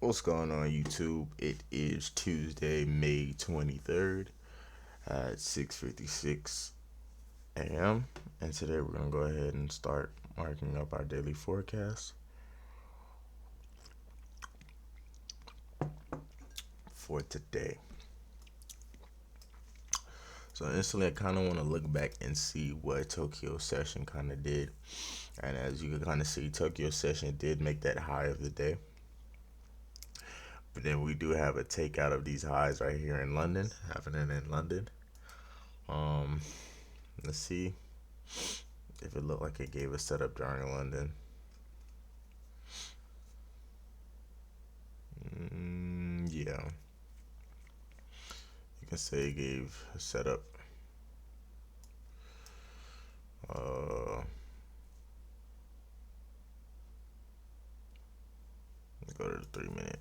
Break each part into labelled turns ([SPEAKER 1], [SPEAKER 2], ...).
[SPEAKER 1] What's going on, YouTube? It is Tuesday, May 23rd at 6:56 a.m. And today we're going to go ahead and start marking up our daily forecast for today. So instantly, I kind of want to look back and see what Tokyo Session kind of did. And as you can kind of see, Tokyo Session did make that high of the day. But then we do have a takeout of these highs right here in London, happening in London. Um, let's see if it looked like it gave a setup during London. Yeah, you can say it gave a setup. Uh, go to the 3 minute.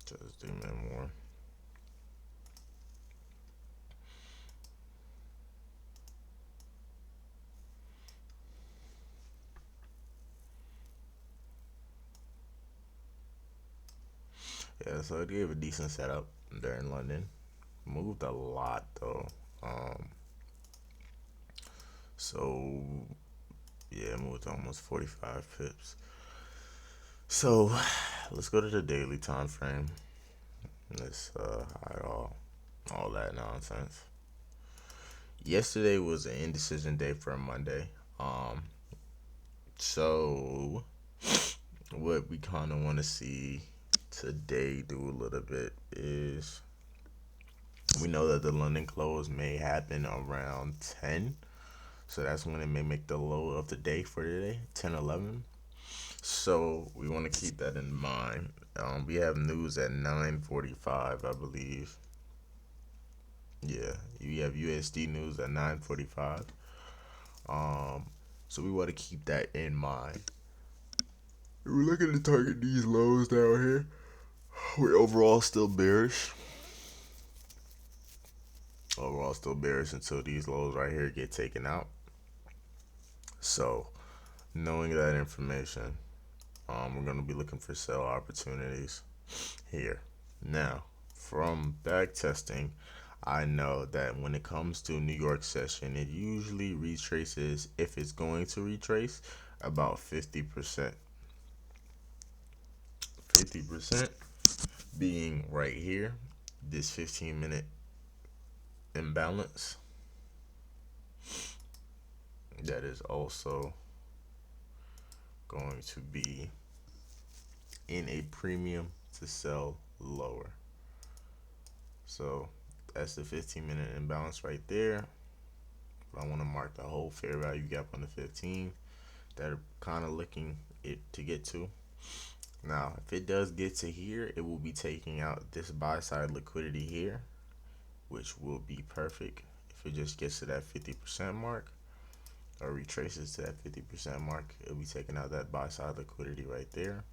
[SPEAKER 1] Just 3 minute more. Yeah, so it gave a decent setup there in London. Moved a lot though. Um, so yeah, moved almost 45 pips. So let's go to the daily time frame. Let's hide all that nonsense. Yesterday was an indecision day for a Monday. So what we kind of want to see today do a little bit is we know that the London close may happen around 10. So that's when it may make the low of the day for today, 10:11. So we want to keep that in mind. We have news at 9:45, I believe. Yeah, you have USD news at 9:45. Um, so we want to keep that in mind. We're looking to target these lows down here. We're overall still bearish. Overall still bearish until these lows right here get taken out. So knowing that information, we're going to be looking for sell opportunities here. Now, from back testing, I know that when it comes to New York session, it usually retraces, if it's going to retrace, about 50%. 50% being right here, this 15-minute imbalance. That is also going to be in a premium to sell lower. So that's the 15-minute imbalance right there. I want to mark the whole fair value gap on the 15 that are kind of looking it to get to. Now, if it does get to here, it will be taking out this buy side liquidity here, which will be perfect. If it just gets to that 50% mark or retraces to that 50% mark, it'll be taking out that buy side liquidity right there.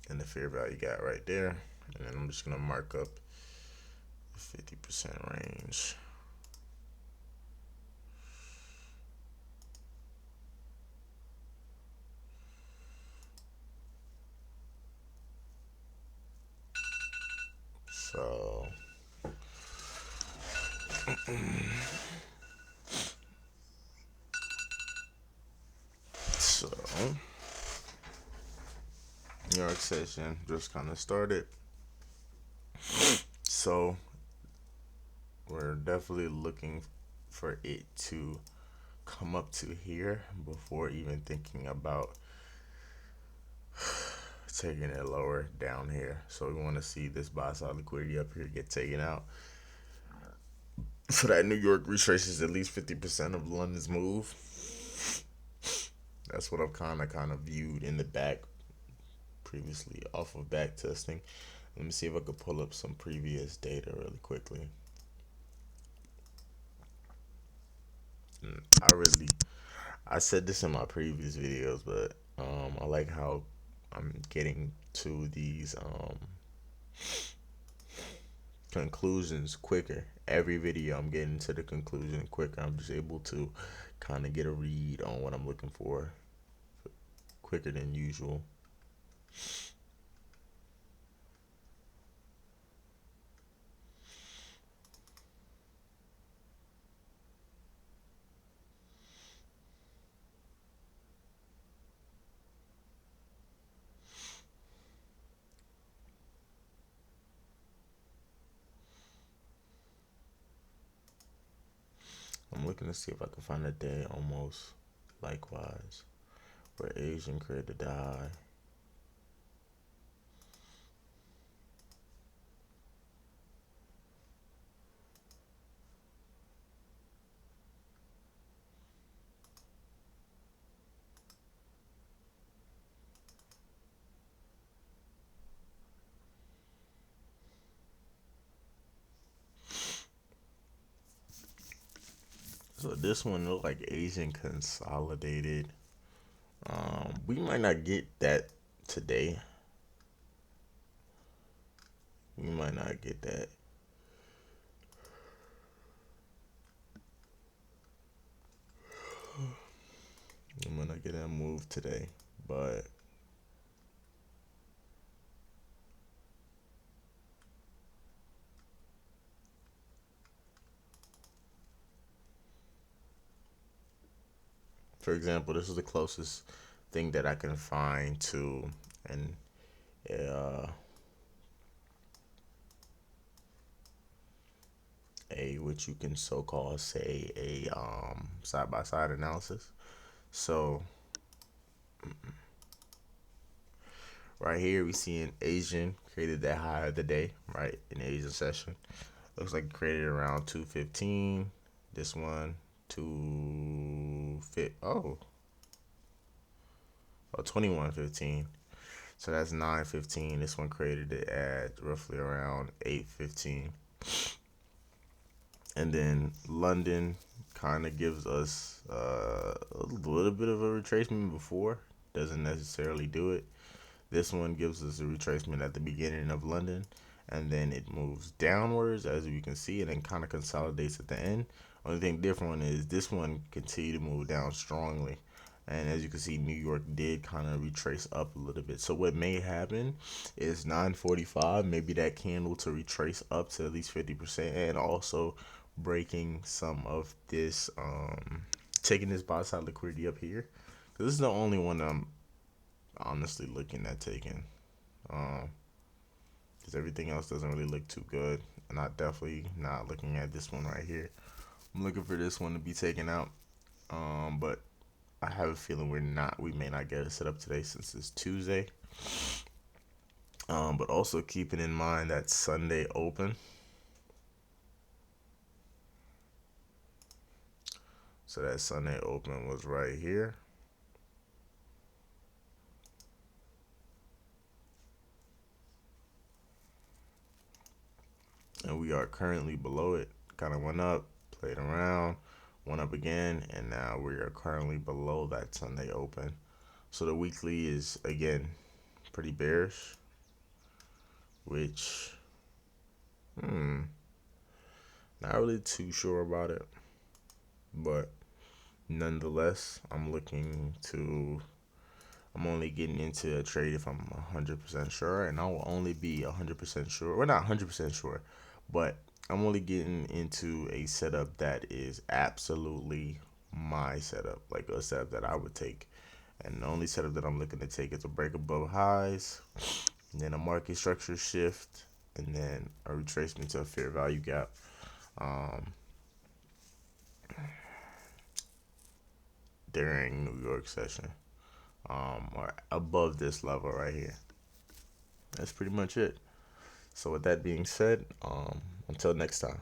[SPEAKER 1] And the fair value gap right there. And then I'm just going to mark up the 50% range. So so New York session just kind of started. So we're definitely looking for it to come up to here before even thinking about taking it lower down here. So we want to see this buy side liquidity up here get taken out. So that New York retraces at least 50% of London's move. That's what I've kind of viewed in the back previously off of back testing. Let me see if I could pull up some previous data really quickly. I said this in my previous videos, but I like how I'm getting to these conclusions quicker every video I'm getting to the conclusion quicker. I'm just able to kind of get a read on what I'm looking for quicker than usual. I'm looking to see if I can find a day almost likewise where Asian created the high. So this one looked like Asian consolidated. We might not get that today. We might not get that. We might not get that move today. But for example, this is the closest thing that I can find to an uh, a what you can so called say a side by side analysis. So right here we see an Asian created that high of the day, right? In the Asian session. Looks like it created around 215. This one 2 oh 2115. So that's 915. This one created it at roughly around 815. And then London kind of gives us a little bit of a retracement before. Doesn't necessarily do it. This one gives us a retracement at the beginning of London, and then it moves downwards as you can see, and then kind of consolidates at the end. Only thing different is this one continued to move down strongly, and as you can see, New York did kind of retrace up a little bit. So what may happen is 945, maybe that candle to retrace up to at least 50%, and also breaking some of this, taking this buy side liquidity up here. This is the only one that I'm honestly looking at taking, because everything else doesn't really look too good, and I definitely not looking at this one right here. I'm looking for this one to be taken out, but I have a feeling we may not get a setup today since it's Tuesday. But also keeping in mind that Sunday open. So that Sunday open was right here. And we are currently below it. Kind of went up, played around, went up again, and now we are currently below that Sunday open. So the weekly is again pretty bearish, which not really too sure about it, but nonetheless, I'm only getting into a trade if I'm 100% sure, and I will only be 100% sure, or not 100% sure, but I'm only getting into a setup that is absolutely my setup, like a setup that I would take. And the only setup that I'm looking to take is a break above highs, and then a market structure shift, and then a retracement to a fair value gap. Um, During New York session, or above this level right here. That's pretty much it. So with that being said, until next time.